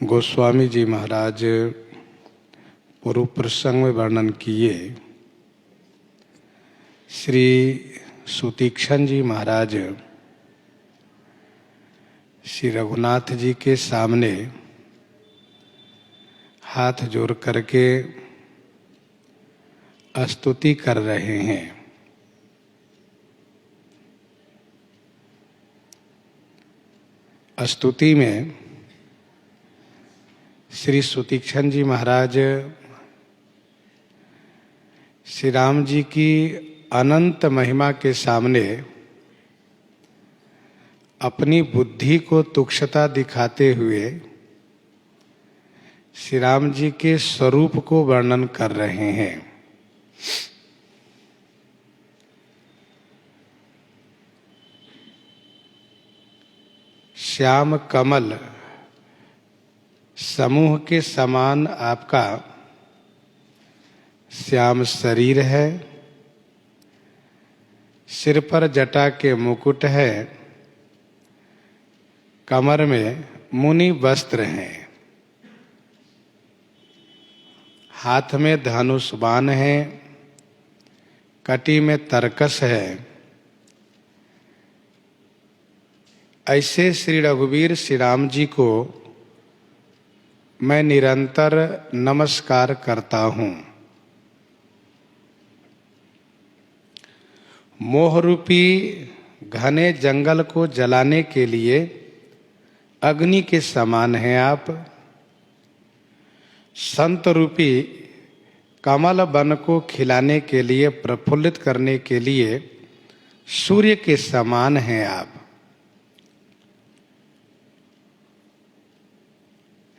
गोस्वामी जी महाराज पूर्व प्रसंग में वर्णन किए। श्री सुतीक्षण जी महाराज श्री रघुनाथ जी के सामने हाथ जोड़ करके स्तुति कर रहे हैं। स्तुति में श्री सुतीक्षण जी महाराज श्री राम जी की अनंत महिमा के सामने अपनी बुद्धि को तुच्छता दिखाते हुए श्री राम जी के स्वरूप को वर्णन कर रहे हैं। श्याम कमल समूह के समान आपका श्याम शरीर है, सिर पर जटा के मुकुट है, कमर में मुनि वस्त्र हैं, हाथ में धनुष बाण है, कटी में तरकस है। ऐसे श्री रघुवीर श्री राम जी को मैं निरंतर नमस्कार करता हूँ। मोह रूपी घने जंगल को जलाने के लिए अग्नि के समान हैं आप। संत रूपी कमल वन को खिलाने के लिए, प्रफुल्लित करने के लिए सूर्य के समान हैं आप।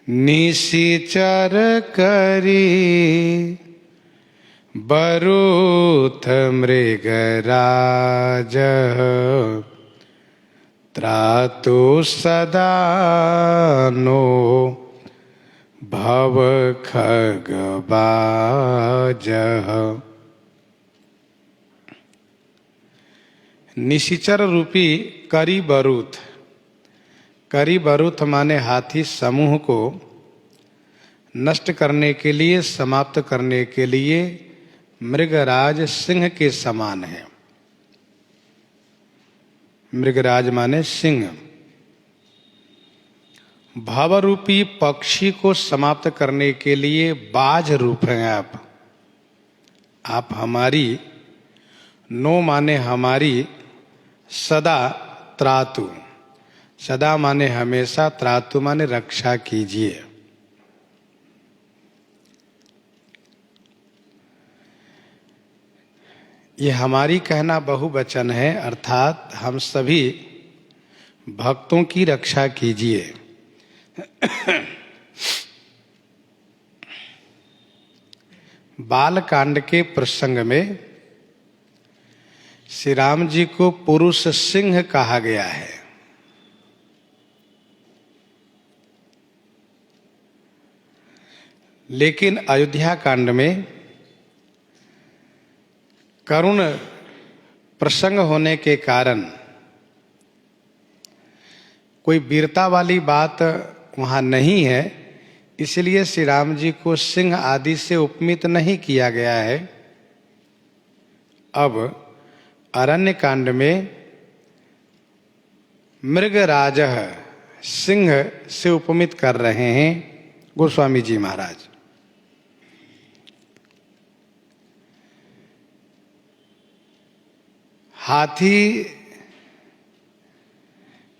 निशिचर करी बरूथ मृगराज, त्रातु सदा नो भव खगबाज। निशिचर रूपी करी बरूथ, करी बरूथ माने हाथी समूह को नष्ट करने के लिए, समाप्त करने के लिए मृगराज सिंह के समान है। मृगराज माने सिंह। भवरूपी पक्षी को समाप्त करने के लिए बाज रूप हैं आप। आप हमारी, नो माने हमारी, सदा त्रातु, सदा माने हमेशा, त्रातु माने रक्षा कीजिए। ये हमारी कहना बहुवचन है, अर्थात हम सभी भक्तों की रक्षा कीजिए। बाल कांड के प्रसंग में श्री राम जी को पुरुष सिंह कहा गया है। लेकिन अयोध्या कांड में करुण प्रसंग होने के कारण कोई वीरता वाली बात वहां नहीं है, इसलिए श्री राम जी को सिंह आदि से उपमित नहीं किया गया है। अब अरण्य कांड में मृगराज सिंह से उपमित कर रहे हैं गोस्वामी जी महाराज। हाथी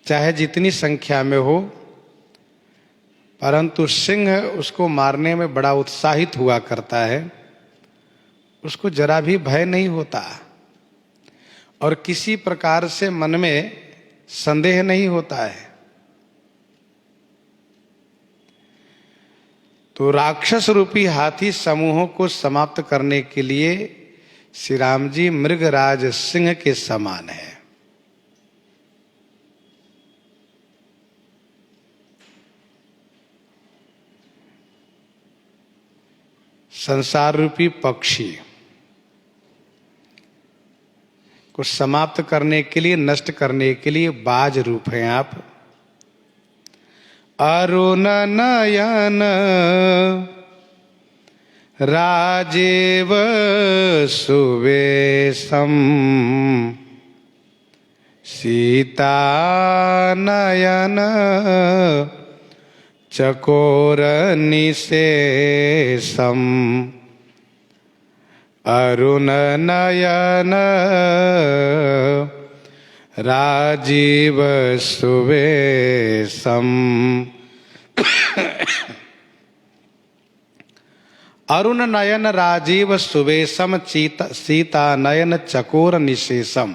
चाहे जितनी संख्या में हो, परंतु सिंह उसको मारने में बड़ा उत्साहित हुआ करता है। उसको जरा भी भय नहीं होता और किसी प्रकार से मन में संदेह नहीं होता है। तो राक्षस रूपी हाथी समूहों को समाप्त करने के लिए श्री राम जी मृगराज सिंह के समान है। संसार रूपी पक्षी को समाप्त करने के लिए, नष्ट करने के लिए बाज रूप हैं आप। अरुण नयन राजीव सुवेशम सीता नयन चकोर निशेषम अरुण नयन राजीव सुवेशम। अरुण नयन राजीव सुवेशम सीता नयन चकोर निशेषम।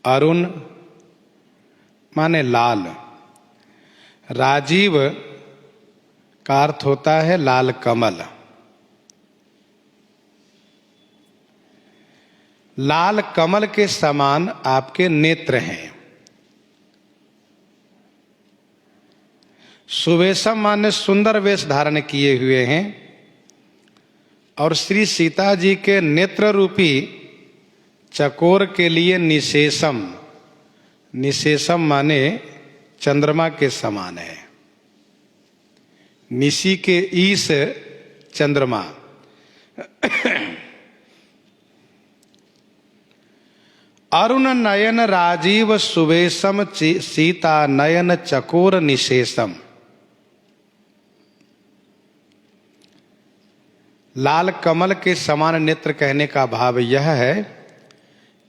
अरुण माने लाल, राजीव का अर्थ होता है लाल कमल। लाल कमल के समान आपके नेत्र हैं। सुवेशम माने सुंदर वेश धारण किए हुए हैं। और श्री सीता जी के नेत्र रूपी चकोर के लिए निशेषम, निशेषम माने चंद्रमा के समान है। निशी के ईश चंद्रमा। अरुण नयन राजीव सुवेशम सीता नयन चकोर निशेषम। लाल कमल के समान नेत्र कहने का भाव यह है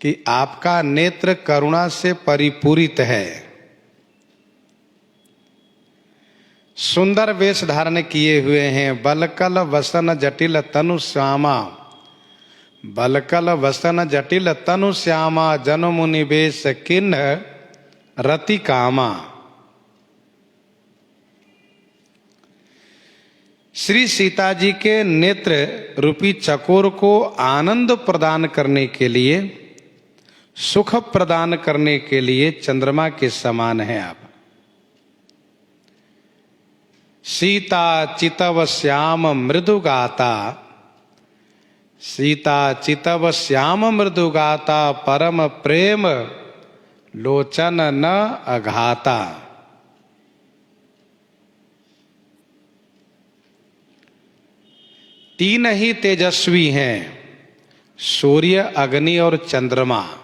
कि आपका नेत्र करुणा से परिपूरित है। सुंदर वेश धारण किए हुए हैं। बलकल वसन जटिल तनु श्यामा, बलकल वसन जटिल तनु श्यामा जन मुनि वेश किन्ह रति कामा। श्री सीता जी के नेत्र रूपी चकोर को आनंद प्रदान करने के लिए, सुख प्रदान करने के लिए चंद्रमा के समान है आप। सीता चितव श्याम मृदु गाता, सीता चितव श्याम मृदु गाता परम प्रेम लोचन न अघाता। तीन ही तेजस्वी हैं, सूर्य, अग्नि और चंद्रमा।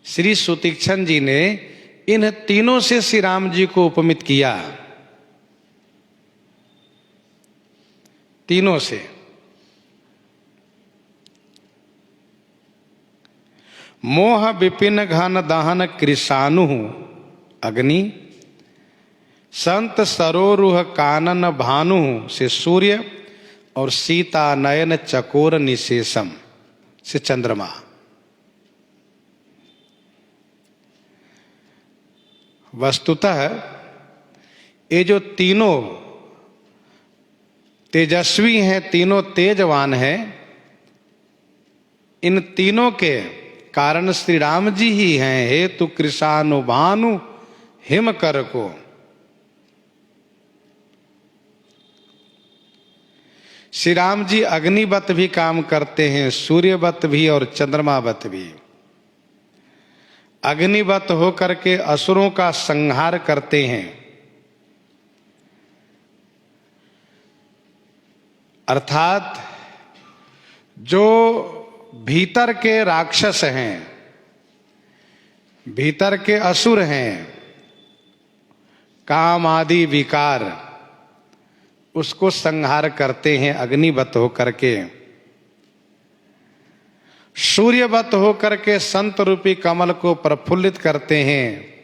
श्री सुतीक्षण जी ने इन तीनों से श्री राम जी को उपमित किया। तीनों से मोह विपिन घन दहन कृषाणु अग्नि, संत सरोरुह कानन भानु से सूर्य और सीता नयन चकोर निशेषम से चंद्रमा। वस्तुतः ये जो तीनों तेजस्वी हैं, तीनों तेजवान हैं, इन तीनों के कारण श्री राम जी ही हैं। हेतु कृषाणु भानु हिम कर को। श्री राम जी अग्निवत भी काम करते हैं, सूर्यवत भी और चंद्रमावत भी। अग्निवत होकर के असुरों का संहार करते हैं, अर्थात जो भीतर के राक्षस हैं, भीतर के असुर हैं, काम आदि विकार, उसको संहार करते हैं अग्निवत होकर के। सूर्यवत होकर के संत रूपी कमल को प्रफुल्लित करते हैं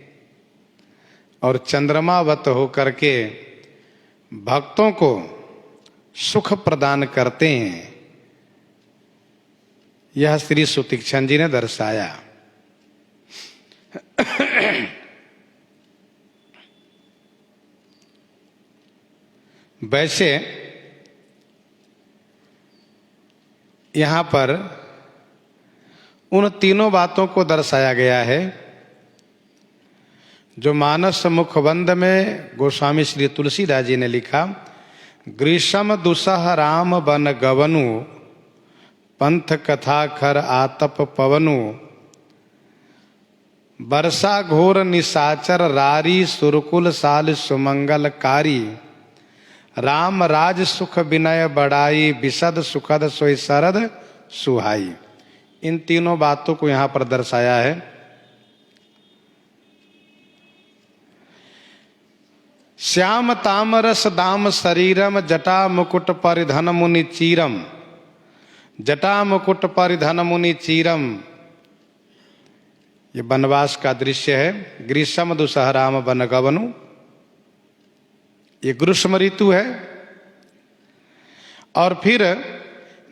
और चंद्रमावत होकर के भक्तों को सुख प्रदान करते हैं। यह श्री सुतीक्षण जी ने दर्शाया। वैसे यहां पर उन तीनों बातों को दर्शाया गया है जो मानस मुखबंद में गोस्वामी श्री तुलसीदास जी ने लिखा। ग्रीष्म दुसह राम बन गवनु, पंथ कथा खर आतप पवनु, वर्षा घोर निशाचर रारी सुरकुल साल सुमंगलकारी। राम राज सुख विनय बढ़ाई विशद सुखद सोई शरद सुहाई। इन तीनों बातों को यहां पर दर्शाया है। श्याम तामरस दाम शरीरम जटा मुकुट परिधन मुनि चीरम। जटा मुकुट परिधन मुनि चीरम, ये वनवास का दृश्य है। ग्रीष्म दुसहराम वन गवनु, ये ग्रीष्म ऋतु है। और फिर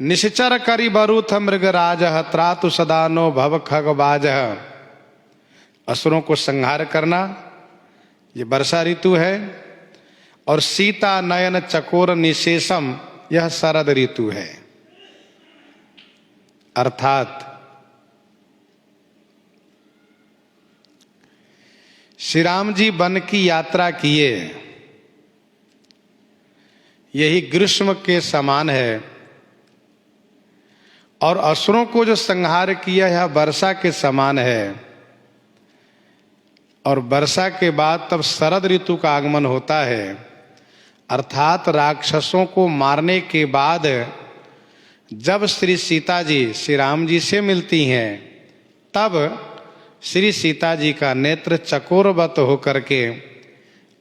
निश्चर करी बरूथ मृगराज त्रातु सदानो भव खगबाज, असुरों को संहार करना, ये वर्षा ऋतु है। और सीता नयन चकोर निशेषम, यह शरद ऋतु है। अर्थात श्री राम जी वन की यात्रा किए, यही ग्रीष्म के समान है। और असुरों को जो संहार किया यह वर्षा के समान है। और वर्षा के बाद तब शरद ऋतु का आगमन होता है। अर्थात राक्षसों को मारने के बाद जब श्री सीता जी श्री राम जी से मिलती हैं, तब श्री सीता जी का नेत्र चकोरवत होकर के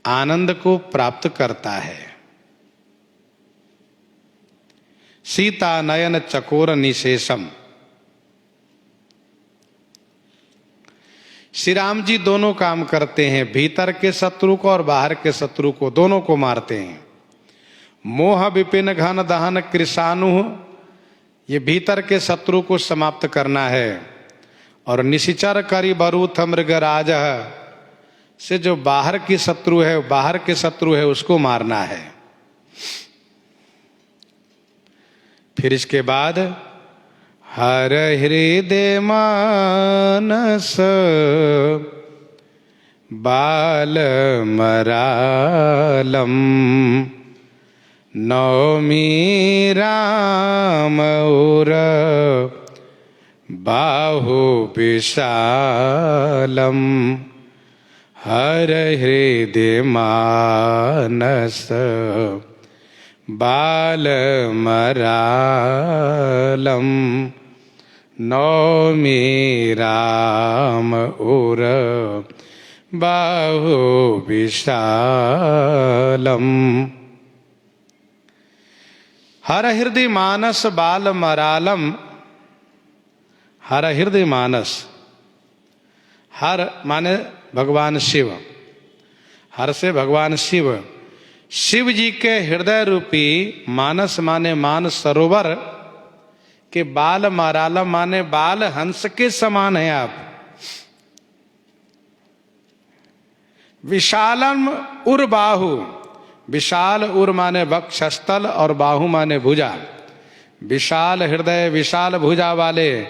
आनंद को प्राप्त करता है। सीता नयन चकोर निशेषम, श्री राम जी दोनों काम करते हैं, भीतर के शत्रु को और बाहर के शत्रु को, दोनों को मारते हैं। मोह विपिन घन दहन कृषाणु, ये भीतर के शत्रु को समाप्त करना है। और निशिचर करी बरूथ मृगराज, से जो बाहर की शत्रु है, बाहर के शत्रु है उसको मारना है। फिर इसके बाद हर हृदय मानस बाल मरालम, नौमी राम और बाहु विशालम। हर हृदय मानस बाल मरालम, नौमी राम और बाहु विशालम। हर हृदय मानस बाल मरालम, हर हृदय मानस, हर माने भगवान शिव, हर से भगवान शिव, शिव जी के हृदय रूपी मानस माने मान सरोवर के बाल मरालम माने बाल हंस के समान है आप। विशालम उर बाहु, विशाल उर माने वक्षस्थल और बाहु माने भुजा। विशाल हृदय विशाल भुजा वाले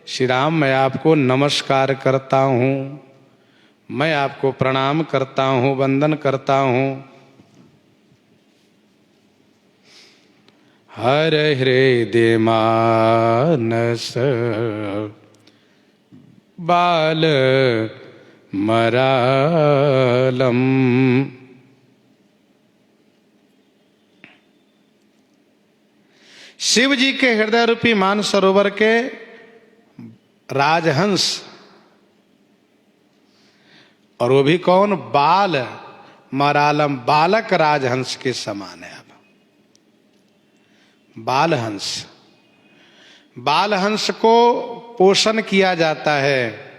श्री राम, मैं आपको नमस्कार करता हूं, मैं आपको प्रणाम करता हूं, वंदन करता हूं। हर हृदय मानस बाल मरालम। शिव जी के हृदय रूपी मान सरोवर के राजहंस, और वो भी कौन? बाल मरालम, बालक राजहंस के समान है। अब बालहंस, बालहंस को पोषण किया जाता है।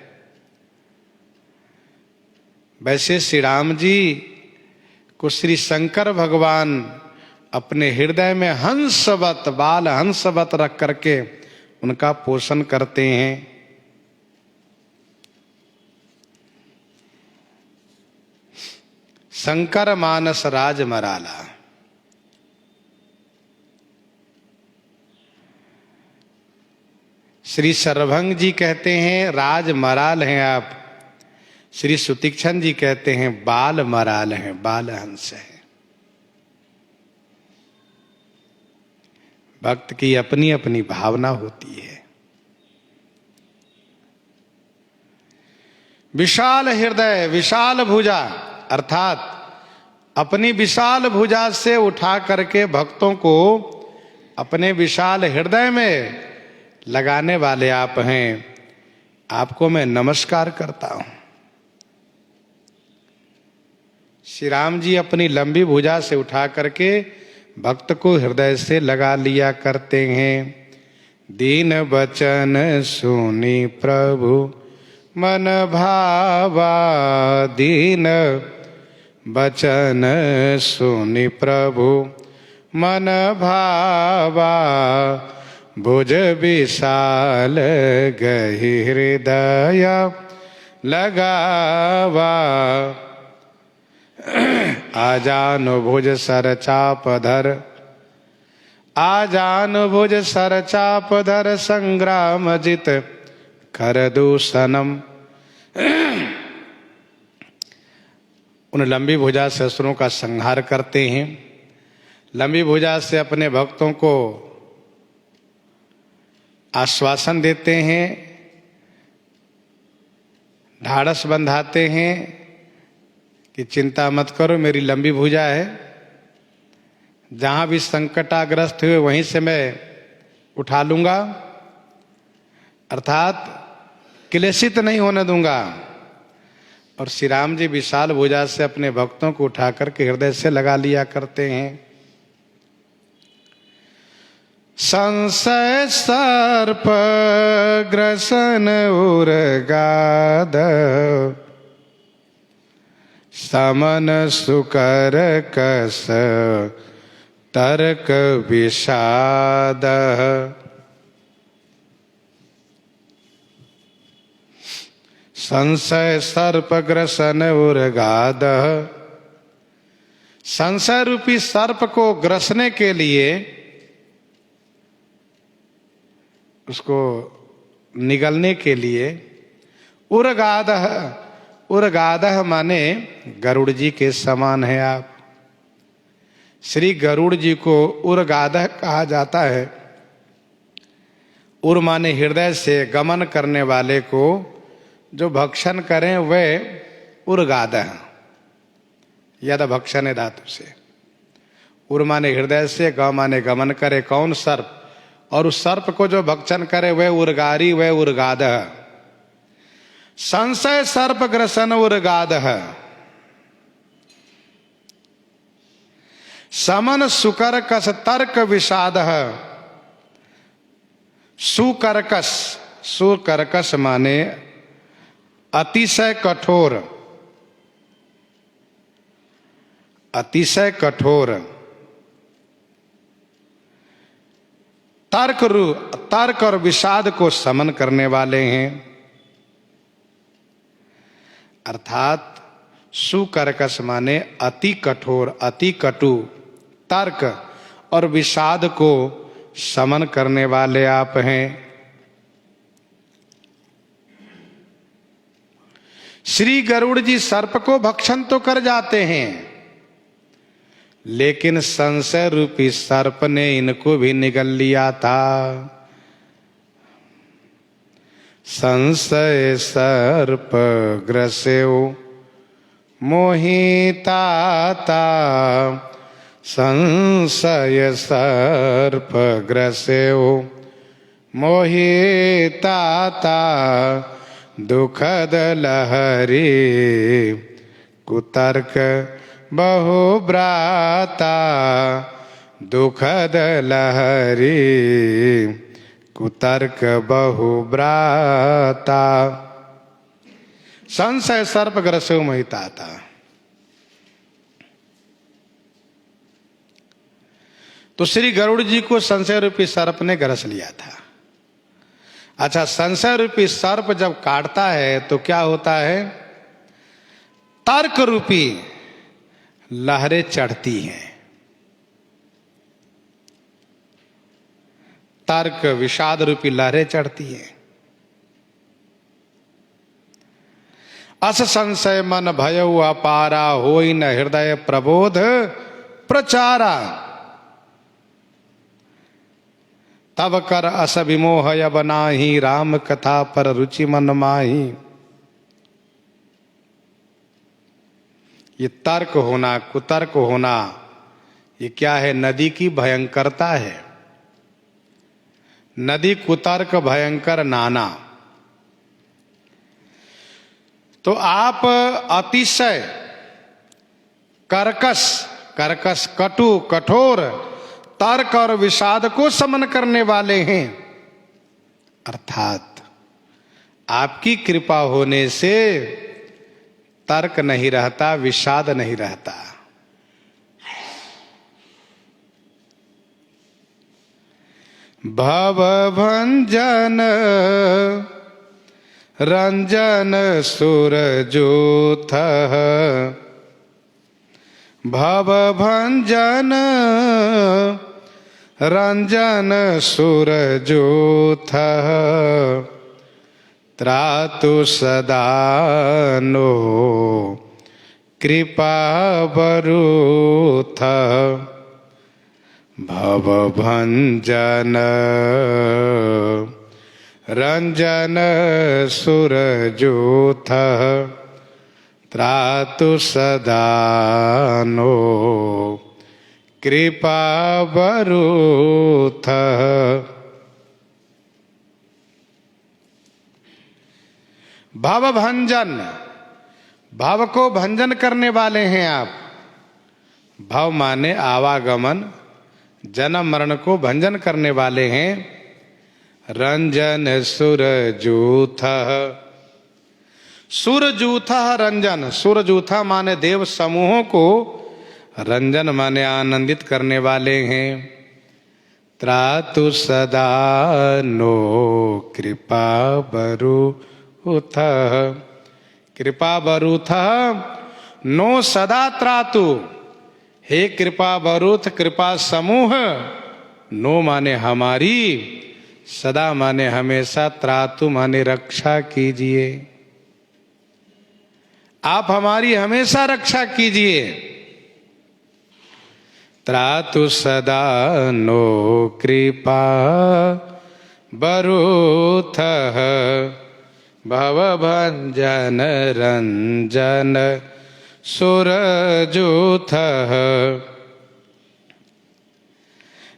वैसे श्री राम जी को श्री शंकर भगवान अपने हृदय में हंसवत, बाल हंसवत रख करके उनका पोषण करते हैं। शंकर मानस राज मराला। श्री सर्वभंग जी कहते हैं राज मराल हैं आप। श्री सुतीक्षण जी कहते हैं बाल मराल हैं, बाल हंस है। भक्त की अपनी अपनी भावना होती है। विशाल हृदय, विशाल भुजा, अर्थात अपनी विशाल भुजा से उठा करके भक्तों को अपने विशाल हृदय में लगाने वाले आप हैं। आपको मैं नमस्कार करता हूं। श्री राम जी अपनी लंबी भुजा से उठा करके भक्त को हृदय से लगा लिया करते हैं। दीन वचन सुनी प्रभु मन भावा, दीन वचन सुनी प्रभु मन भावा, भुज विशाल गहि हृदय लगावा। आजानु भुज सर चाप धर, आजानु भुज सर चाप धर, संग्राम जित कर दूषणम। उन लंबी भुजा से असुरों का संहार करते हैं। लंबी भुजा से अपने भक्तों को आश्वासन देते हैं, ढाढ़स बंधाते हैं कि चिंता मत करो, मेरी लंबी भुजा है, जहां भी संकटाग्रस्त हुए वहीं से मैं उठा लूंगा, अर्थात क्लेशित नहीं होने दूंगा। और श्री राम जी विशाल भुजा से अपने भक्तों को उठा करके हृदय से लगा लिया करते हैं। संशय सर्प ग्रसन उर्गाद, समन सुकर कस तर्क विषाद। संशय सर्प ग्रसन उर्गाद, संशय रूपी सर्प को ग्रसने के लिए, उसको निगलने के लिए, उर्गाद, उर्गाद माने गरुड़ जी के समान है आप। श्री गरुड़ जी को उर्गाद कहा जाता है। उर माने हृदय से गमन करने वाले को जो भक्षण करें वे उर्गाद हैं, यद भक्षण धातु से। उर माने हृदय से, ग माने गमन करे कौन सर्प, और उस सर्प को जो भक्षण करे वह उर्गारी, वह उर्गाद है। संशय सर्प ग्रसन उर्गाद है। समन सुकरकस तर्क विषाद है। सुकरकस, सुकरकस माने अतिशय कठोर, अतिशय कठोर। तर्क और विषाद को समन करने वाले हैं, अर्थात सुकरकस माने अति कठोर, अति कटु। तर्क और विषाद को समन करने वाले आप हैं। श्री गरुड़ जी सर्प को भक्षण तो कर जाते हैं, लेकिन संशय रूपी सर्प ने इनको भी निगल लिया था। संशय सर्प ग्रसेउ मोहिताता, संशय सर्प ग्रसेउ मोहिताता, दुखद लहरी कुतर्क बहुब्राता, दुखद लहरी कुतर्क बहुब्राता। संशय सर्प ग्रसेउ मोहिताता। तो श्री गरुड़ जी को संशय रूपी सर्प ने ग्रस लिया था। अच्छा, संशय रूपी सर्प जब काटता है तो क्या होता है? तर्क रूपी लहरें चढ़ती हैं। तर्क विषाद रूपी लहरें चढ़ती हैं। अस संशय मन भयउ अपारा, होई न हृदय प्रबोध प्रचारा, तब कर अस विमोह अब नाही, राम कथा पर रुचि मन माही। ये तर्क होना, कुतर्क होना, ये क्या है? नदी की भयंकरता है। नदी कुतर्क भयंकर नाना। तो आप अतिशय कर्कश, कटु, कठोर तर्क और विषाद को समन करने वाले हैं। अर्थात आपकी कृपा होने से तर्क नहीं रहता, विषाद नहीं रहता। भवभंजन रंजन सुरजोथ, भवभंजन रंजन सुरजोथ, त्रातु सदा नो कृपा बरूथ, भवभंजन रंजन सुरजोथ, त्रातु सदा नो कृपा बरूथ। भवभंजन, भव को भंजन करने वाले हैं आप। भव माने आवागमन, जन्म मरण को भंजन करने वाले हैं। रंजन सुरजूथ, सुरजूथ रंजन, सुरजूथ माने देव समूहों को, रंजन माने आनंदित करने वाले हैं। त्रातु सदा नो कृपा बरूथ, कृपा बरूथ नो सदा त्रातु, हे कृपा बरूथ कृपा समूह, नो माने हमारी, सदा माने हमेशा, त्रातु माने रक्षा कीजिए। आप हमारी हमेशा रक्षा कीजिए। त्रातु सदा नो कृपा बरूथ, भवभंजन रंजन सुरजूथ,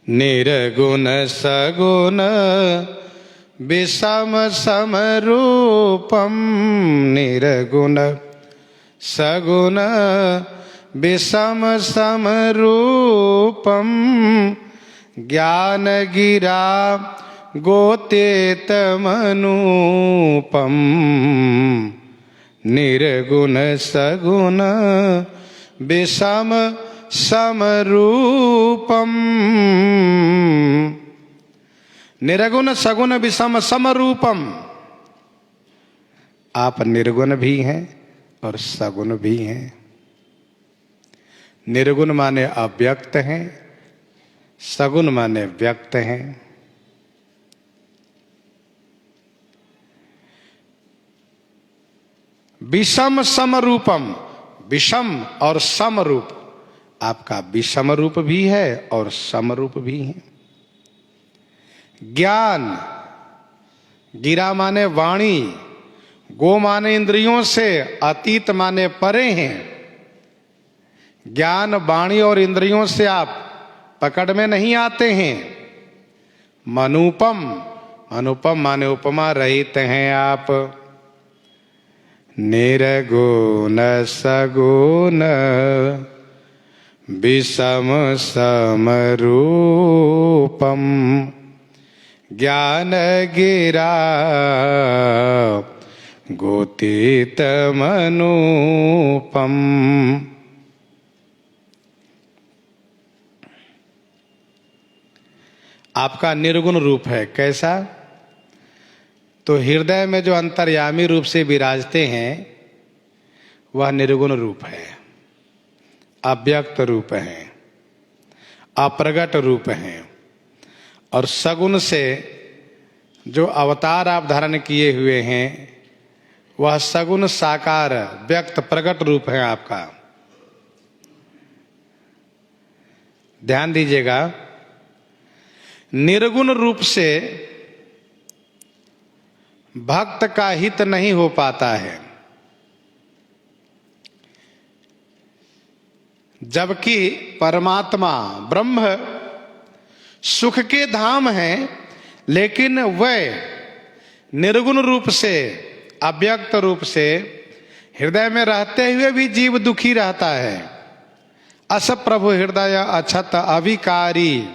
निर्गुण सगुण विषम समरूपम, निर्गुण सगुण विषम समरूपम, ज्ञान गिरा गोतेत मनूपम, निर्गुण सगुण विषम समरूपम, निर्गुण सगुण विषम समरूपम। आप निर्गुण भी हैं और सगुण भी हैं। निर्गुण माने अव्यक्त हैं, सगुण माने व्यक्त हैं। विषम समरूपम, विषम और समरूप, आपका विषम रूप भी है और समरूप भी है। ज्ञान, गिरा माने वाणी, गो माने इंद्रियों से, अतीत माने परे हैं। ज्ञान वाणी और इंद्रियों से आप पकड़ में नहीं आते हैं। मनुपम, अनुपम माने उपमा रहित हैं आप। निर्गुण सगुण विषम समरूपम, ज्ञान गिरा गोतीत मनूपम। आपका निर्गुण रूप है। कैसा? तो हृदय में जो अंतर्यामी रूप से विराजते हैं वह निर्गुण रूप है, अव्यक्त रूप है, अप्रगट रूप है। और सगुण से जो अवतार आप धारण किए हुए हैं वह सगुण साकार व्यक्त प्रगट रूप है आपका। ध्यान दीजिएगा, निर्गुण रूप से भक्त का हित नहीं हो पाता है। जबकि परमात्मा ब्रह्म सुख के धाम हैं, लेकिन वह निर्गुण रूप से, अव्यक्त रूप से हृदय में रहते हुए भी जीव दुखी रहता है। अस प्रभु हृदय अछत अविकारी,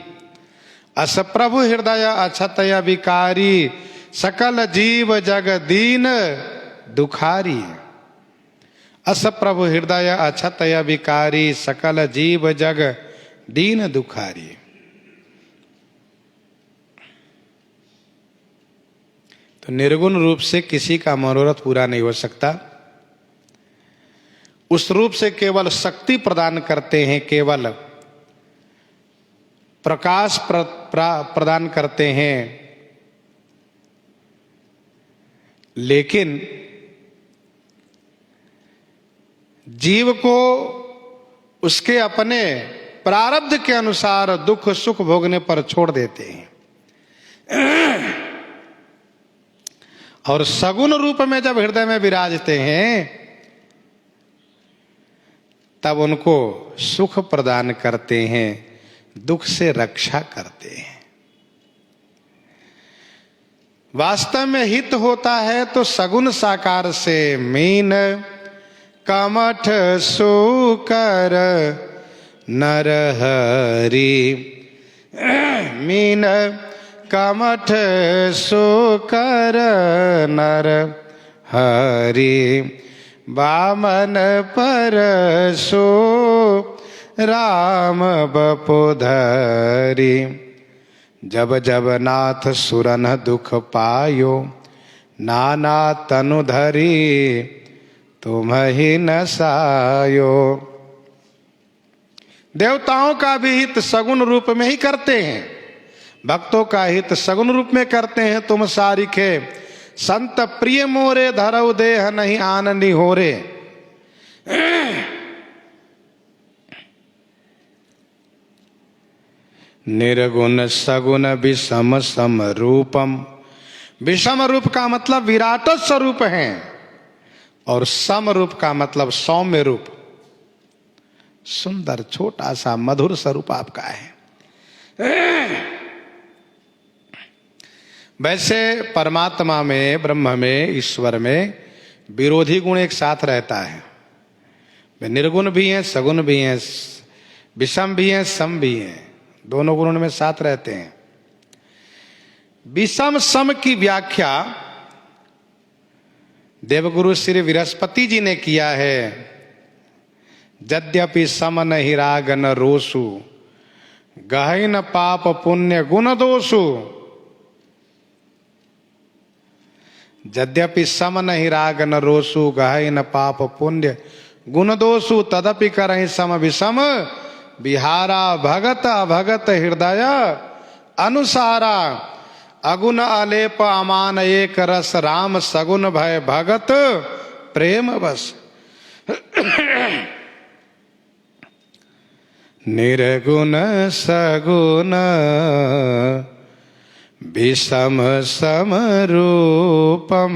अस प्रभु हृदय अछत अविकारी, सकल जीव जग दीन दुखारी। अस प्रभु हृदय अछत अविकारी, सकल जीव जग दीन दुखारी। तो निर्गुण रूप से किसी का मनोरथ पूरा नहीं हो सकता। उस रूप से केवल शक्ति प्रदान करते हैं, केवल प्रकाश प्रदान करते हैं, लेकिन जीव को उसके अपने प्रारब्ध के अनुसार दुख सुख भोगने पर छोड़ देते हैं। और सगुण रूप में जब हृदय में विराजते हैं, तब उनको सुख प्रदान करते हैं, दुख से रक्षा करते हैं। वास्तव में हित होता है तो सगुण साकार से मीन कमठ सुकर नर हरि, मीन कमठ सुकर नर हरि, बामन परसो राम बपुधरी। जब जब नाथ सुरन दुख पायो, नाना तनु धरी तुम ही न सायो। देवताओं का भी हित सगुण रूप में ही करते हैं, भक्तों का हित सगुण रूप में करते हैं। तुम सारिखे संत प्रिय मोरे, धरऊ देह नहीं आननी हो रे। निर्गुण सगुण विषम सम रूपम। विषम रूप का मतलब विराट स्वरूप है, और सम रूप का मतलब सौम्य रूप, सुंदर छोटा सा मधुर स्वरूप आपका है। वैसे परमात्मा में, ब्रह्म में, ईश्वर में विरोधी गुण एक साथ रहता है। वे निर्गुण भी हैं, सगुण भी हैं, विषम भी हैं, सम भी हैं, दोनों गुण में साथ रहते हैं। विषम सम की व्याख्या देवगुरु श्री बृहस्पति जी ने किया है। यद्यपि सम न हिरागन रोसु, गहन पाप पुण्य गुण दोषु। यद्यपि सम न हिरागन रोसु, गहन पाप पुण्य गुण दोषु, तदपि करहि सम विषम बिहारा। भगत अभगत हृदय अनुसारा, अगुण अलेप अमान एक रस, राम सगुण भय भगत प्रेम बस। निर्गुण सगुण विषम सम रूपम,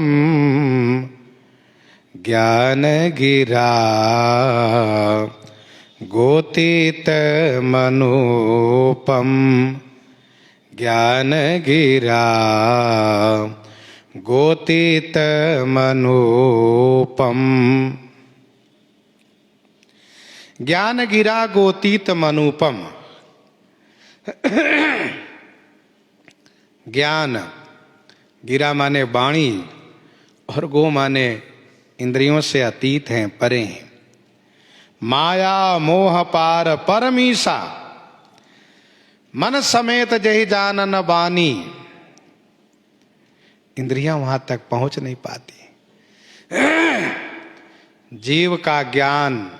ज्ञान गिरा गोतीत मनोपम। ज्ञान गिरा गोतीत मनोपम। ज्ञान गिरा गोतीत मनोपम। ज्ञान, गिरा माने वाणी, और गो माने इंद्रियों से अतीत हैं, परे हैं। माया मोह पार परमीसा, मन समेत जहि जानन बानी। इंद्रियां वहां तक पहुंच नहीं पाती। जीव का ज्ञान,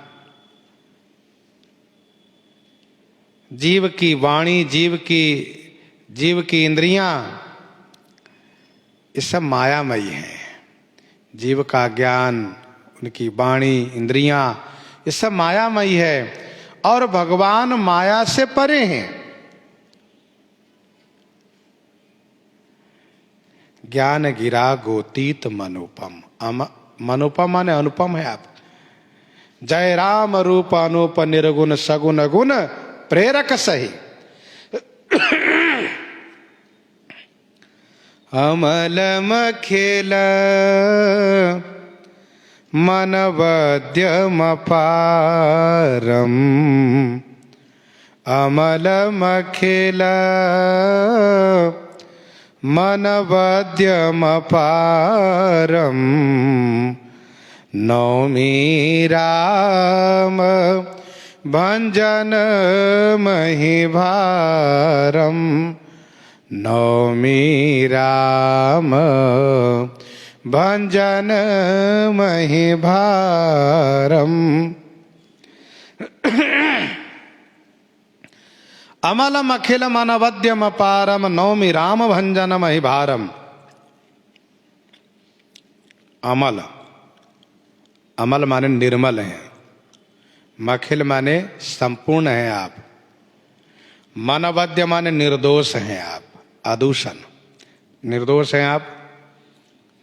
जीव की वाणी, जीव की इंद्रियां, ये सब मायामयी हैं। जीव का ज्ञान, उनकी वाणी, इंद्रियां, ये सब मायामयी है, और भगवान माया से परे हैं। ज्ञान गिरा गोतीत मनोपम। मनोपम माने अनुपम है आप। जय राम रूप अनूप निर्गुण सगुन गुण प्रेरक सही। अमल मखेल मन वद्यम पारम, अमल मखेल मन वद्यम पारम, नौमी राम भंजन महिभारम, नौमी राम भंजन महिभारम। अमलम अखिलम अनवद्यम अपारम, नौमी राम भंजन महिभारम। अमल, अमल माने निर्मल है, मखिल माने संपूर्ण है आप, मनवद्य माने निर्दोष हैं आप, अदूषण, निर्दोष हैं आप,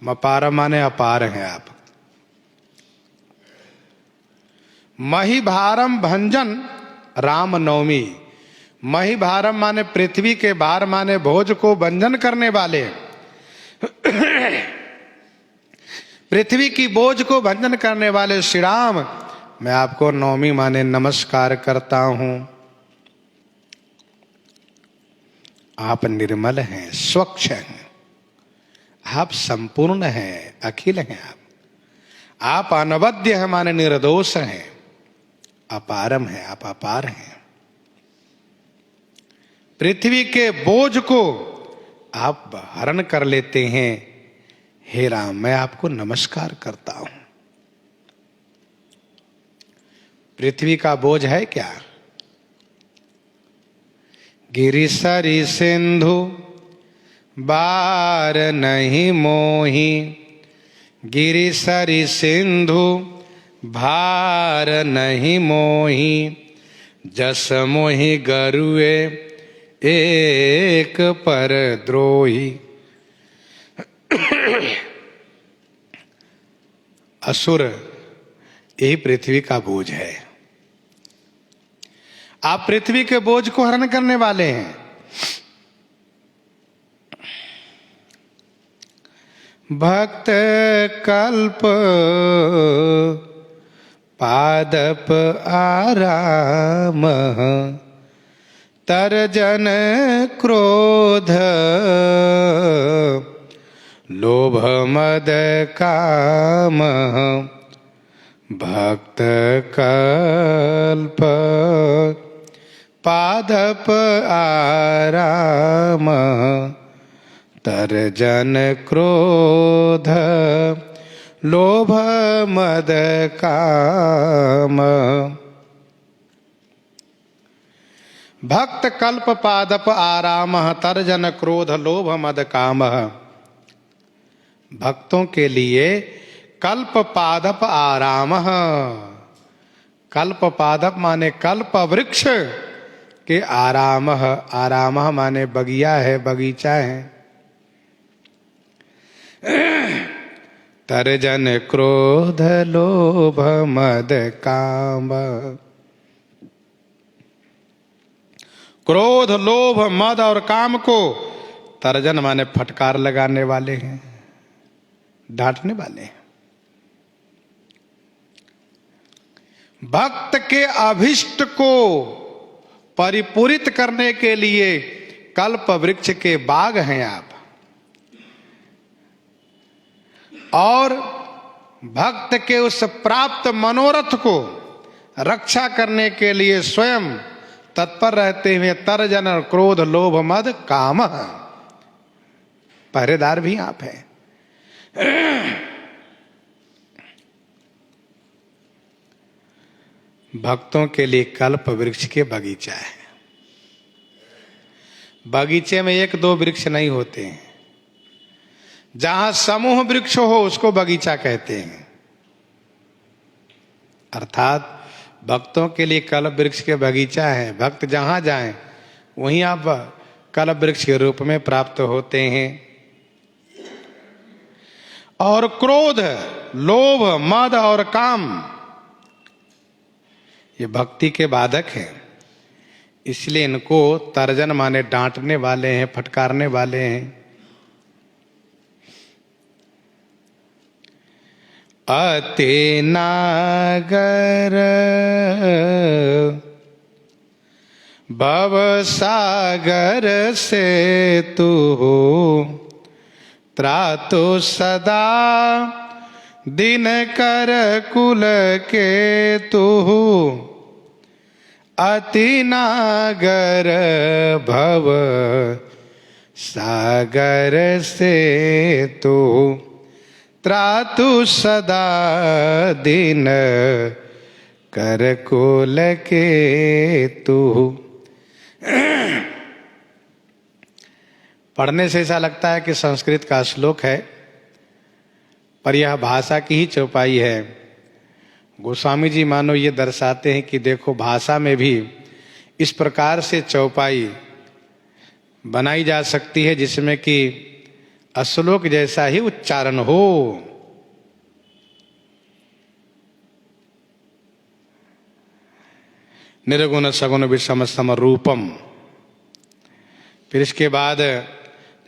अपारम माने अपार हैं आप। महिभारम भंजन राम नवमी, महिभारम माने पृथ्वी के भार माने भोज को भंजन करने वाले, पृथ्वी की बोझ को भंजन करने वाले श्री राम, मैं आपको नवमी माने नमस्कार करता हूं। आप निर्मल हैं, स्वच्छ हैं, आप संपूर्ण हैं, अखिल हैं आप अनवद्य हैं माने निर्दोष हैं, अपारम हैं, आप अपार हैं। पृथ्वी के बोझ को आप हरण कर लेते हैं। हे राम, मैं आपको नमस्कार करता हूं। पृथ्वी का बोझ है क्या? गिरि सरि सिंधु बार नहीं मोही, गिरि सरि सिंधु भार नहीं मोही, जस मोहि गरुए एक पर द्रोही। असुर यही पृथ्वी का बोझ है। आप पृथ्वी के बोझ को हरण करने वाले हैं। भक्त कल्प पादप आराम, तर्जन क्रोध लोभ मद काम, भक्त कल्प पादप आराम, तर्जन क्रोध लोभ मद काम। भक्त कल्प पादप आराम, तर्जन क्रोध लोभ मद काम। भक्तों के लिए कल्प पादप आराम, कल्प पादप माने कल्प वृक्ष के आराम, आराम माने बगिया है, बगीचा है। तर्जन क्रोध लोभ मद काम, क्रोध लोभ मद और काम को तर्जन माने फटकार लगाने वाले हैं, डांटने वाले हैं। भक्त के अभिष्ट को परिपूरित करने के लिए कल्प वृक्ष के बाग हैं आप, और भक्त के उस प्राप्त मनोरथ को रक्षा करने के लिए स्वयं तत्पर रहते हुए तर्जन और क्रोध लोभ मद काम, पहरेदार भी आप हैं। भक्तों के लिए कल्प वृक्ष के बगीचा है। बगीचे में एक दो वृक्ष नहीं होते हैं, जहां समूह वृक्ष हो उसको बगीचा कहते हैं। अर्थात भक्तों के लिए कल्प वृक्ष के बगीचा है। भक्त जहां जाएं वहीं आप कल्प वृक्ष के रूप में प्राप्त होते हैं। और क्रोध लोभ मद और काम ये भक्ति के बाधक हैं, इसलिए इनको तर्जन माने डांटने वाले हैं, फटकारने वाले हैं। अति नागर भव सागर से तू त्रातु सदा दिन कर कुल के तू। अति नागर भव सागर से तू त्रातु सदा दिन कर कुल के तू। पढ़ने से ऐसा लगता है कि संस्कृत का श्लोक है, पर यह भाषा की ही चौपाई है। गोस्वामी जी मानो ये दर्शाते हैं कि देखो भाषा में भी इस प्रकार से चौपाई बनाई जा सकती है जिसमें कि श्लोक जैसा ही उच्चारण हो। निर्गुण सगुण विषम सम रूपम। फिर इसके बाद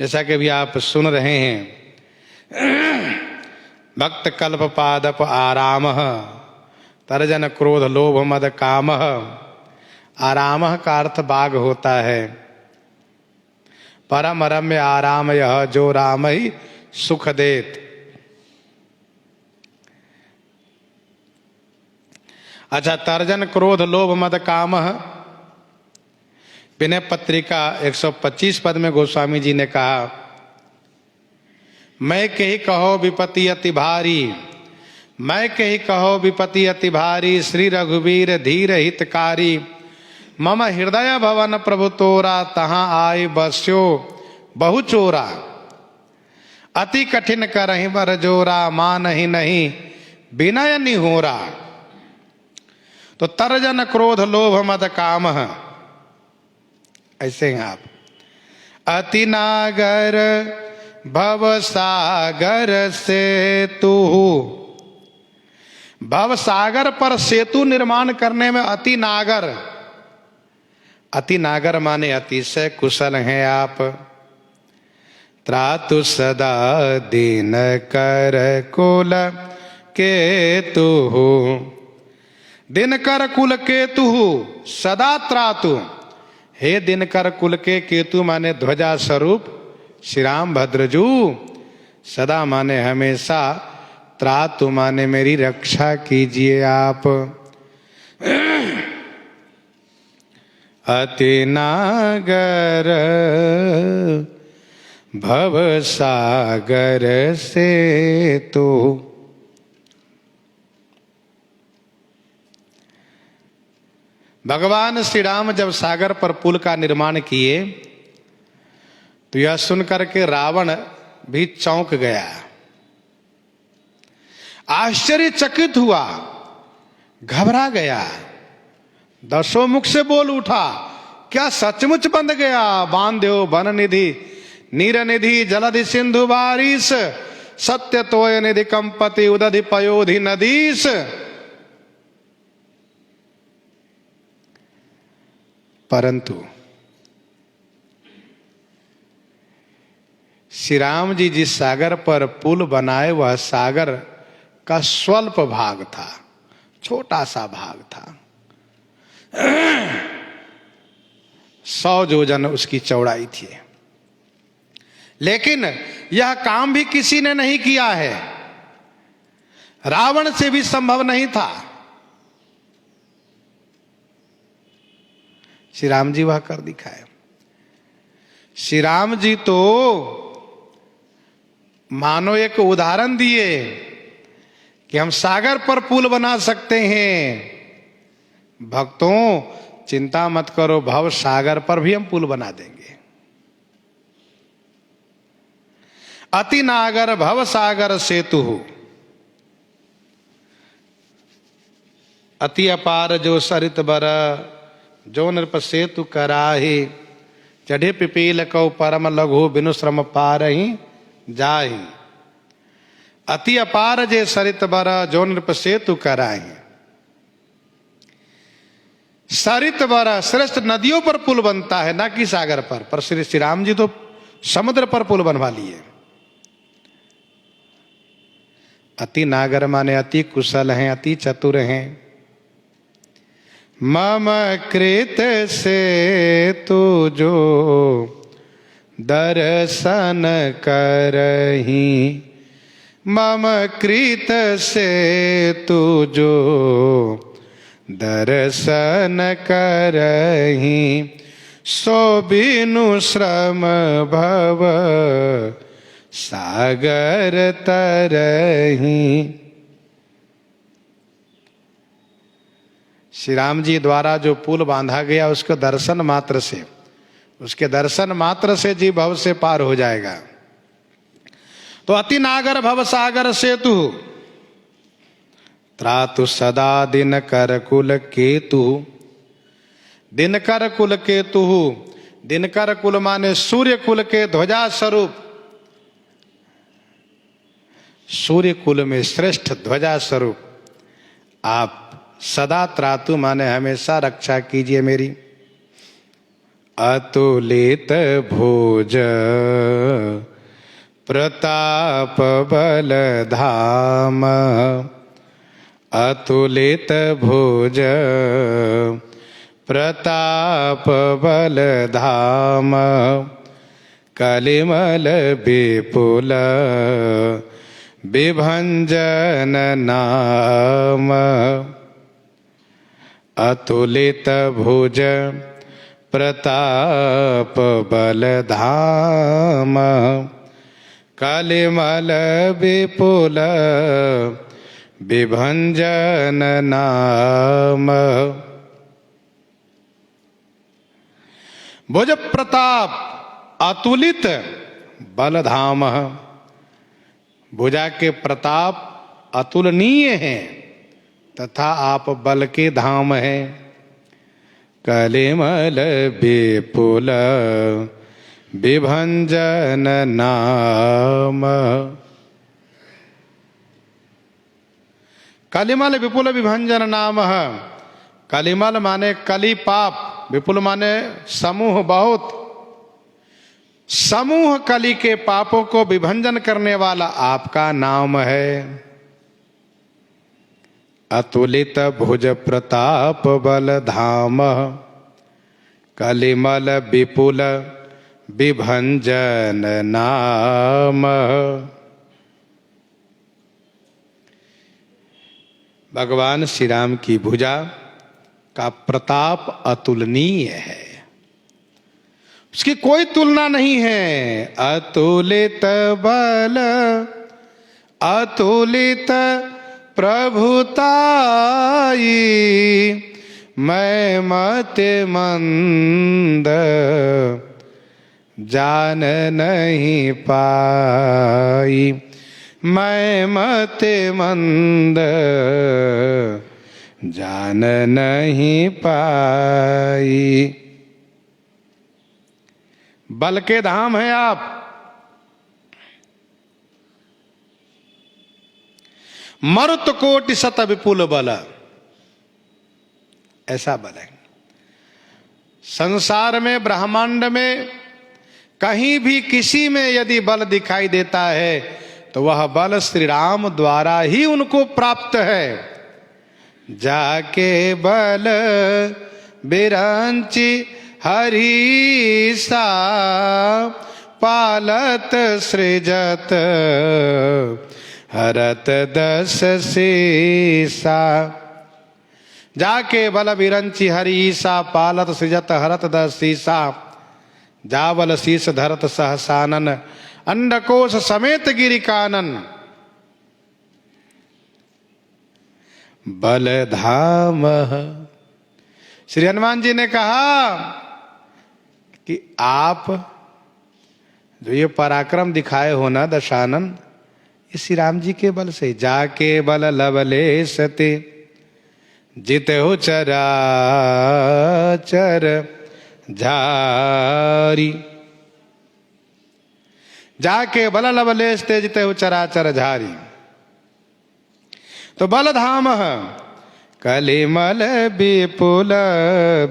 जैसा कि अभी आप सुन रहे हैं, भक्त कल्प पादप आराम तर्जन क्रोध लोभ मद काम। आराम का अर्थ बाग होता है। परम रम्य आराम यह जो राम ही सुख देत। अच्छा, तर्जन क्रोध लोभ मद काम। विनय पत्रिका 125 पद में गोस्वामी जी ने कहा, मैं कही कहो विपत्ति अति भारी, मैं कही कहो विपत्ति अति भारी, श्री रघुवीर धीर हितकारी। मम हृदय भवन प्रभु तोरा, तहाँ आय बस्यो बहु चोरा। अति कठिन करहि बर जोरा, मान ही नहीं विनय निहोरा। तो तर्जन क्रोध लोभ मद काम, ऐसे हैं आप। अति नागर भव सागर सेतु। भव सागर पर सेतु निर्माण करने में अति नागर, अति नागर माने अतिशय कुशल हैं आप। त्रातु सदा दीन कर कुल केतु। दिनकर कुल केतु सदा त्रातु। हे दिनकर कुल के केतु माने ध्वजा स्वरूप श्री राम भद्रजू। सदा माने हमेशा, त्रातु माने मेरी रक्षा कीजिए आप। अति नागर भव सागर से तो। भगवान श्री राम जब सागर पर पुल का निर्माण किए तो यह सुनकर के रावण भी चौंक गया, आश्चर्यचकित हुआ, घबरा गया, दसों मुख से बोल उठा, क्या सचमुच बंद गया? बांध्यो वन निधि नीर निधि जलधि सिंधु बारिश, सत्य तोय निधि कंपति उदधि पयोधि नदीश। परंतु श्री राम जी जिस सागर पर पुल बनाए वह सागर का स्वल्प भाग था, छोटा सा भाग था। 100 योजन उसकी चौड़ाई थी। लेकिन यह काम भी किसी ने नहीं किया है, रावण से भी संभव नहीं था। श्री राम जी वह कर दिखाए। श्री राम जी तो मानो एक उदाहरण दिए कि हम सागर पर पुल बना सकते हैं। भक्तों चिंता मत करो, भव सागर पर भी हम पुल बना देंगे। अति नागर भव सागर सेतु। अति अपार जो सरित बर, जो नृप सेतु कराही। चढ़े पिपील कौ परम लघु, बिनु श्रम पारही जाही। अति अपार जे सरित बर, जो नृप सेतु कराही। सरित वर श्रेष्ठ नदियों पर पुल बनता है, ना कि सागर पर श्री राम जी तो समुद्र पर पुल बनवा लिए। अति नागर माने अति कुशल हैं, अति चतुर हैं। मम कृत से तू जो दर्शन करही, मम कृत से तू जो दर्शन करही, सो बिनु श्रम भव सागर तरही। श्री राम जी द्वारा जो पुल बांधा गया उसके दर्शन मात्र से जीव भव से पार हो जाएगा। तो अति नागर भव सागर सेतु, त्रातु सदा दिनकर कुल केतु। दिनकर कुल केतु, दिनकर कुल माने सूर्य कुल के ध्वजा स्वरूप, सूर्य कुल में श्रेष्ठ ध्वजा स्वरूप आप सदा त्रातु माने हमेशा रक्षा कीजिए मेरी। अतुलित भोज प्रताप बल धाम, अतुलित भोज प्रताप बल धाम, कलिमल विपुल विभंजन नाम। अतुलित भुज प्रताप बल धाम, कलिमल विपुल विभंजन नाम। भुज प्रताप अतुलित बल धाम, भुजा के प्रताप अतुलनीय हैं तथा आप बल के धाम हैं। कलिमल विपुल विभंजन नाम। कलिमल विपुल विभंजन नाम। कलिमल माने कली पाप, विपुल माने समूह बहुत, समूह कली के पापों को विभंजन करने वाला आपका नाम है। अतुलित भुज प्रताप बल धाम, कलिमल विपुल विभंजन नाम। भगवान श्री राम की भुजा का प्रताप अतुलनीय है, उसकी कोई तुलना नहीं है। अतुलित बल अतुलित प्रभुताई, मैं मत मंद जान नहीं पाई, मैं मत मंद जान नहीं पाई। बल के धाम है आप। मरुत कोटि शत विपुल बल, ऐसा बल है। संसार में ब्रह्मांड में कहीं भी किसी में यदि बल दिखाई देता है तो वह बल श्री राम द्वारा ही उनको प्राप्त है। जाके बल बिरंची हरीसा, पालत सृजत हरत दस सीसा। जाके बल बिरंची हरीसा, पालत सृजत हरत दस सीसा। जावल शीस धरत सहसानन, अंडकोश समेत गिरि कानन। बल धाम। श्री हनुमान जी ने कहा कि आप जो ये पराक्रम दिखाए हो ना दशानन, ये श्री राम जी के बल से। जाके बल लवलेश ते जिते हो चराचर झारी। जाके बल लवलेश ते जिते हो चराचर झारी। तो बल धाम है। कलिमल विपुल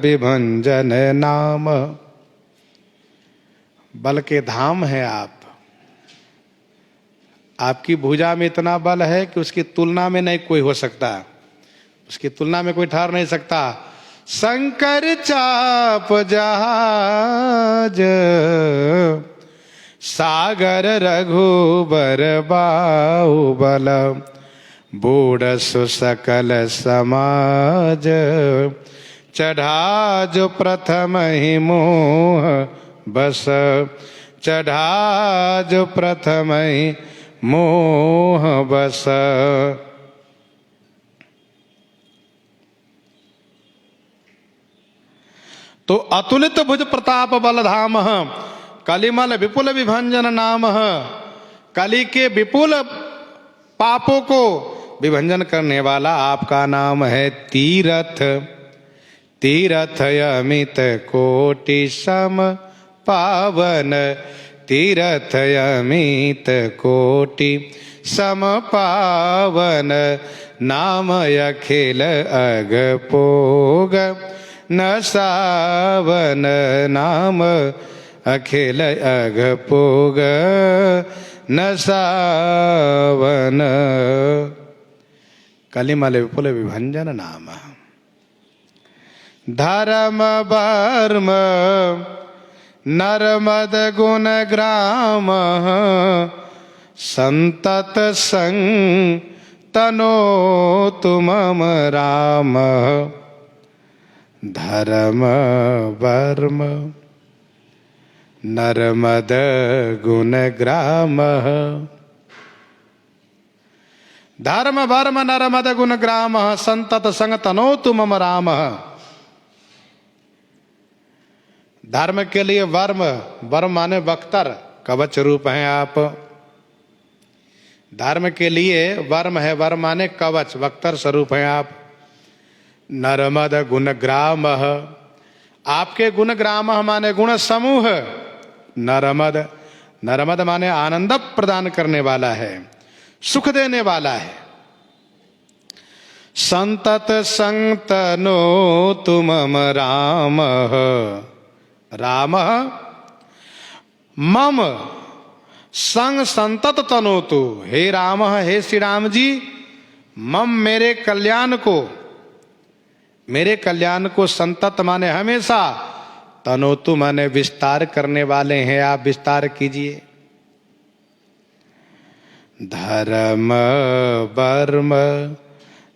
विभंजन नाम। बल के धाम है आप। आपकी भुजा में इतना बल है कि उसकी तुलना में नहीं कोई हो सकता, उसकी तुलना में कोई ठहर नहीं सकता। शंकर चाप जहाज, सागर रघुबर बाहुबल, बूढ़सु सकल समाज, चढ़ा जो प्रथम ही मोह बस, चढ़ा जो प्रथम ही मोह बस। तो अतुलित भुज प्रताप बलधाम, कलिमल विपुल विभंजन नाम। कली के विपुल पापों को विभंजन करने वाला आपका नाम है तीरथ। तीरथ अमित कोटि सम पावन, तीरथ अमित कोटि सम पावन, नाम अखिल अगपोग न सावन, नाम अखिल अगपोग न सावन। कलिमल विपुल विभंजन नाम। धर्म वर्म नर्मद गुण ग्राम, संतत संग तनो तुमम राम। धर्म वर्म नर्मद गुण ग्राम, धर्म वर्म नर्मद गुण ग्राम, संतत संग तनोतु मम राम। धर्म के लिए वर्म, वर्म माने बख्तर, कवच रूप हैं आप। धर्म के लिए वर्म है, वर्म माने कवच, बख्तर स्वरूप हैं आप। नर्मद गुण ग्राम, आपके गुण ग्राम माने गुण समूह। नर्मद, नर्मद माने आनंद प्रदान करने वाला है, सुख देने वाला है। संतत संतनो तुमम राम, राम मम संग संतत तनो तु। हे राम, हे श्री राम जी, मम मेरे कल्याण को, मेरे कल्याण को संतत माने हमेशा, तनोतु माने विस्तार करने वाले हैं आप, विस्तार कीजिए। धर्म वर्म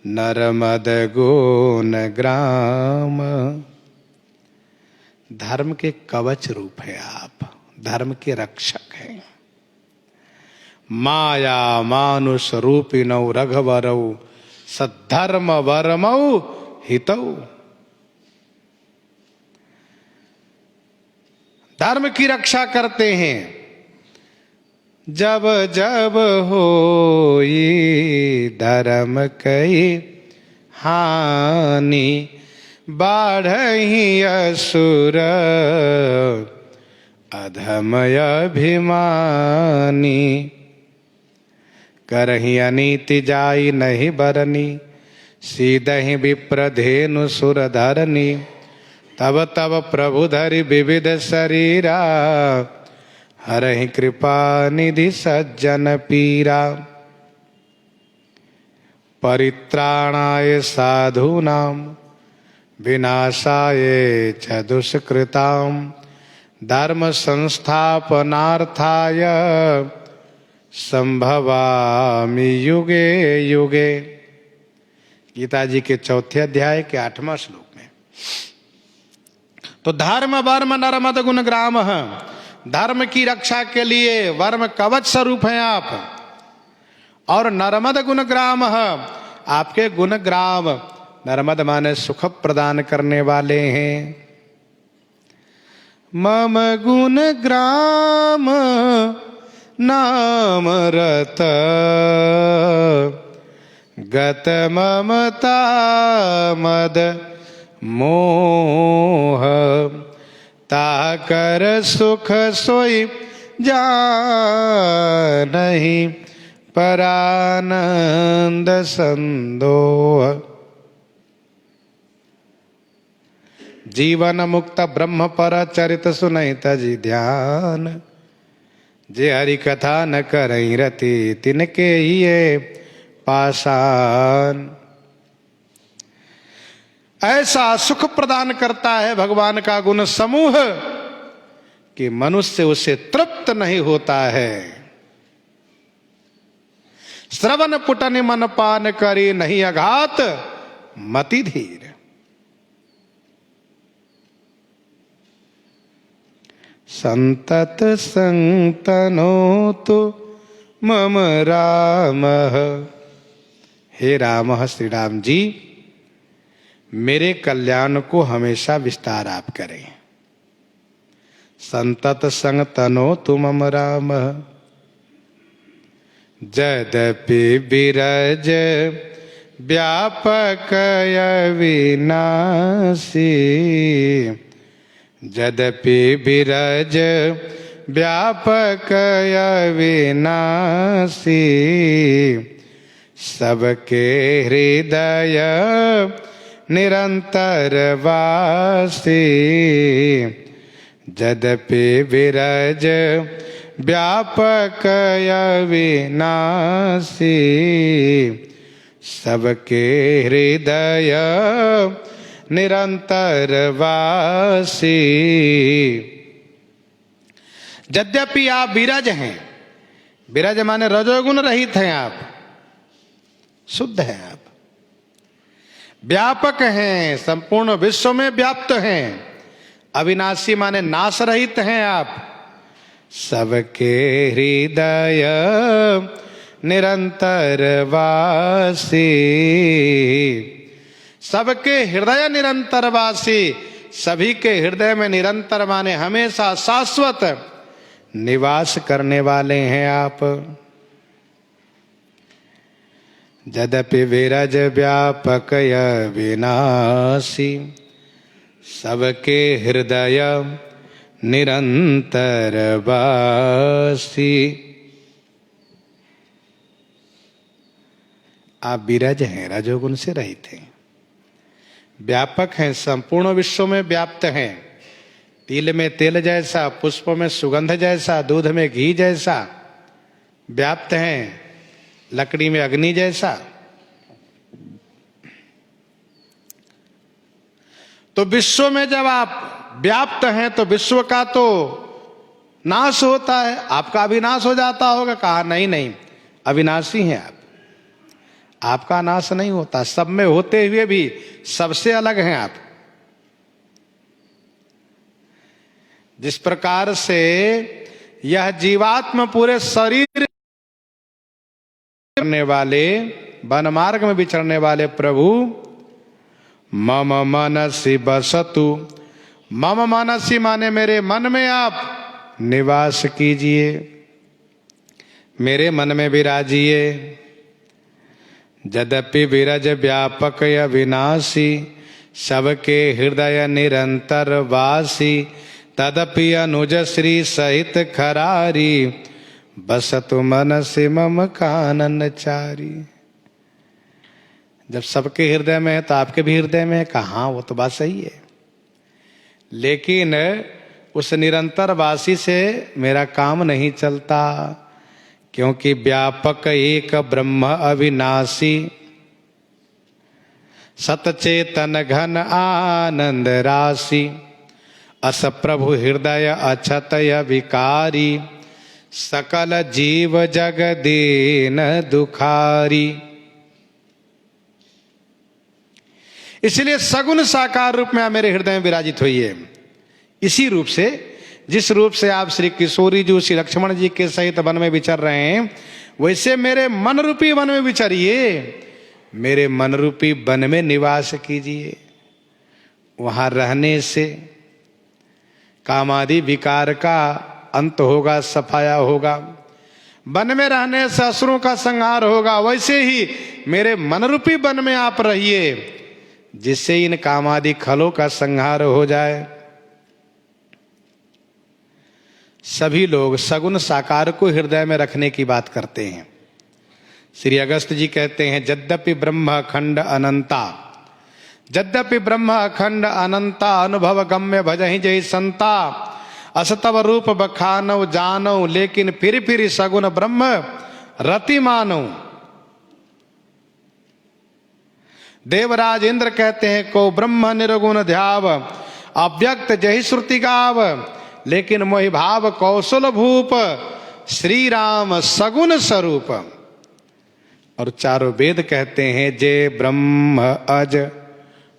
नर्मद गुण ग्राम, धर्म के कवच रूप है आप, धर्म के रक्षक हैं। माया मानुष रूपिणौ रघुवरौ, सद्धर्म वर्मौ हितौ। धर्म की रक्षा करते हैं। जब जब होई धर्म कई हानि, बाढ़हि असुर अधम अभिमानी। करहि अनीति जाई नहीं बरनी, सीधहि विप्रधेनु सुर धरनी। तब तब प्रभु धरि विविध शरीरा, हरहि कृपा निधि सज्जन पीरा। परित्राणाय साधूनां, विनाशाय च दुष्कृतां। धर्म संस्थापनार्थाय संभवामि युगे युगे। गीता जी के 4 अध्याय के 8वां श्लोक में। तो धर्म वर्म नर्मद गुण ग्राम, धर्म की रक्षा के लिए वर्म कवच स्वरूप हैं आप। और नर्मद गुण ग्राम, आपके गुण ग्राम, नर्मद माने सुख प्रदान करने वाले हैं। मम गुण ग्राम नाम रत, गत ममता मद मोह। ताकर सुख सोई जानहि, परानंद संदोह। जीवन मुक्त ब्रह्म पर चरित सुनहि तजि ध्यान। जे हरि कथा न करई रति तिनके ये पाषाण। ऐसा सुख प्रदान करता है भगवान का गुण समूह कि मनुष्य उसे तृप्त नहीं होता है। श्रवण पुटन मन पान करी नहीं अघात मति धीर। संतत संतनो तो मम राम। हे राम, श्री राम जी, मेरे कल्याण को हमेशा विस्तार आप करें। संतत संग तनो तुम मम राम। यद्यपि बिरज व्यापक अविनाशी। यद्यपि बिरज व्यापक अविनाशी। सबके हृदय निरंतर वासी। यद्यपि विरज व्यापक अविनाशी। सबके हृदय निरंतर वासी। यद्यपि आप विरज हैं, विरज माने रजोगुण रहित हैं, आप शुद्ध हैं, आप व्यापक हैं, संपूर्ण विश्व में व्याप्त हैं। अविनाशी माने नाश रहित हैं आप। सबके हृदय निरंतर वासी। सबके हृदय निरंतर वासी, सभी के हृदय में निरंतर माने हमेशा शाश्वत निवास करने वाले हैं आप। यद्यपि विरज व्यापक अविनाशी। सबके हृदय निरंतर वासी। आप विरज हैं, रजोगुण से रहित हैं, व्यापक हैं, संपूर्ण विश्व में व्याप्त हैं। तिल में तेल जैसा, पुष्प में सुगंध जैसा, दूध में घी जैसा व्याप्त हैं, लकड़ी में अग्नि जैसा। तो विश्व में जब आप व्याप्त हैं तो विश्व का तो नाश होता है, आपका भी नाश हो जाता होगा। कहा नहीं नहीं, अविनाशी हैं आप, आपका नाश नहीं होता। सब में होते हुए भी सबसे अलग हैं आप। जिस प्रकार से यह जीवात्मा पूरे शरीर करने वाले, वन मार्ग में विचरने वाले प्रभु मम मनसि बसतु। मम मनसि माने मेरे मन में आप निवास कीजिए, मेरे मन में विराजिए। यद्यपि विरज व्यापक अविनाशी। सबके हृदय निरंतर वासी। तदपि अनुज श्री सहित खरारी। बसतु मनसि मम कानन चारी। जब सबके हृदय में है तो आपके भी हृदय में है। कहाँ, वो तो बात सही है, लेकिन उस निरंतर वासी से मेरा काम नहीं चलता, क्योंकि व्यापक एक ब्रह्म अविनाशी। सतचेतन घन आनंद राशि। अस प्रभु हृदय अछतय विकारी। सकल जीव जग दीन दुखारी। इसलिए सगुण साकार रूप में आप मेरे हृदय में विराजित हुई। इसी रूप से, जिस रूप से आप श्री किशोरी जी, श्री लक्ष्मण जी के सहित वन में विचर रहे हैं, वैसे मेरे मन रूपी वन में विचरिए। मेरे मन रूपी वन में निवास कीजिए। वहां रहने से कामादि विकार का अंत होगा, सफाया होगा। वन में रहने से असुरों का संहार होगा। वैसे ही मेरे मन रूपी वन में आप रहिए, जिससे इन कामादि खलों का संहार हो जाए। सभी लोग सगुण साकार को हृदय में रखने की बात करते हैं। श्री अगस्त जी कहते हैं, यद्यपि ब्रह्म खंड अनंता यद्यपि ब्रह्म अखंड अनंता अनुभव गम्य भजहि जय संता, असतव रूप बखानव जानव, लेकिन फिर सगुन ब्रह्म रति मानव। देवराज इंद्र कहते हैं को ब्रह्म निर्गुण ध्याव, अव्यक्त जहि श्रुति गाव, लेकिन मोहि भाव कौशल भूप, श्री राम सगुण स्वरूप। और चारों वेद कहते हैं जे ब्रह्म अज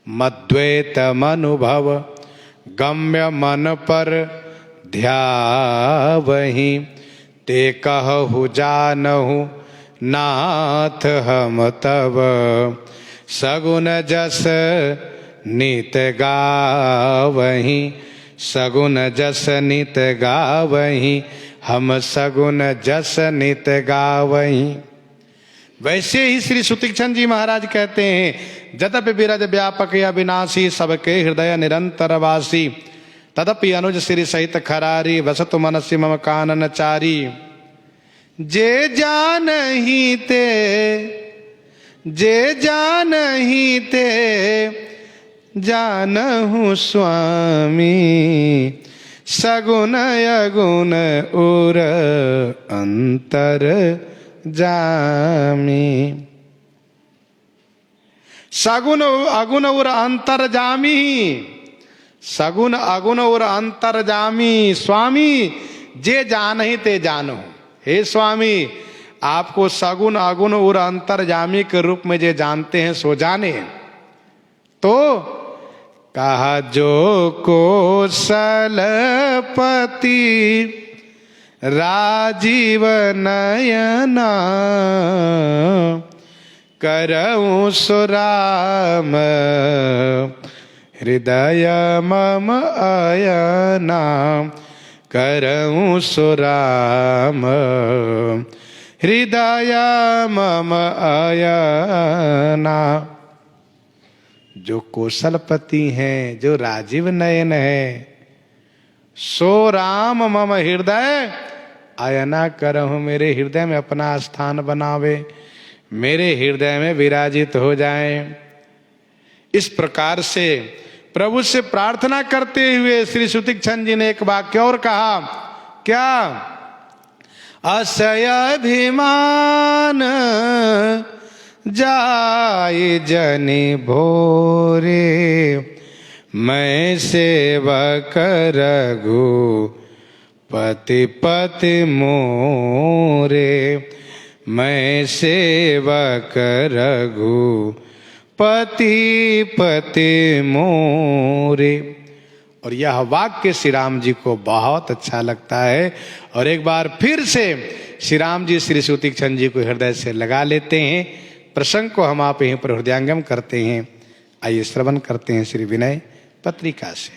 मद्वैत मनुभव, गम्य मन पर ध्यावहि, ते कहु जानहु नाथ हम तब, सगुन जस नित गावहि, सगुन जस नित गावहि, हम सगुन जस नित गावहि। वैसे ही श्री सुतीक्षण जी महाराज कहते हैं, जदपि बिरज व्यापक अविनाशी, सबके हृदय निरंतर वासी, तदपि अनुज श्री सहित खरारी, वसतु मनसि मम कानन चारी। जे जानहि ते, जे जानहि ते जानहु स्वामी, सगुण अगुण उर अंतर जामी। सगुण अगुण उर अंतर जामी, सगुण अगुण उर अंतर जामी, स्वामी जे जानहि ते जानो। हे स्वामी, आपको सगुण अगुण और अंतर्जामी के रूप में जे जानते हैं सो जाने। तो कहा जो कौशलपति राजीव नयना, करऊं सुराम हृदय मम अयना, करऊं सुराम हृदय मम अयना। जो कौशलपति हैं, जो राजीव नयन है, सो राम मम हृदय अयना करहु, मेरे हृदय में अपना स्थान बनावे, मेरे हृदय में विराजित हो जाए। इस प्रकार से प्रभु से प्रार्थना करते हुए श्री सुतीक्षण जी ने एक वाक्य और कहा, क्या? असय अभिमान जाय जनि भोरे, मैं सेवक रघु पति पति मोरे, मैं सेवक रघु पति पति मोरे। और यह वाक्य श्री राम जी को बहुत अच्छा लगता है। और एक बार फिर से श्री राम जी श्री सुतीक्षण जी को हृदय से लगा लेते हैं। प्रसंग को हम आप यहीं पर हृदयांगम करते हैं। आइए श्रवण करते हैं श्री विनय पत्रिका से।